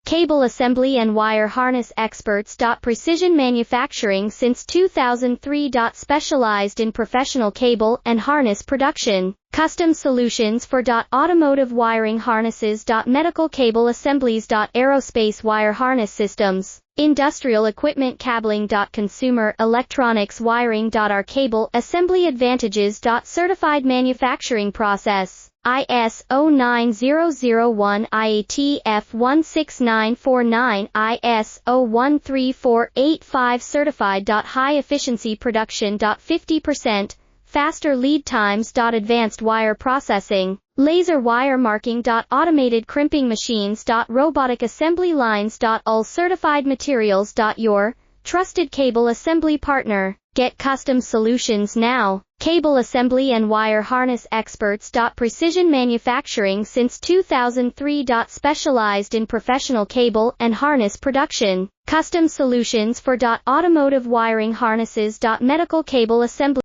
Cable assembly and wire harness experts. Precision manufacturing since 2003. Specialized in professional cable and harness production. Custom solutions for automotive wiring harnesses. Medical cable assemblies. Aerospace wire harness systems. Industrial equipment cabling. Consumer electronics wiring. Our cable assembly advantages. Certified manufacturing process. ISO 9001 IATF 16949 ISO 13485 certified. High efficiency production. 50% faster lead times. Advanced wire processing, laser wire marking. Automated crimping machines. Robotic assembly lines. Ul certified materials. Your trusted cable assembly partner. Get custom solutions now. Cable assembly and wire harness experts. Precision manufacturing since 2003. Specialized in professional cable and harness production. Custom solutions for automotive wiring harnesses. Medical cable assembly.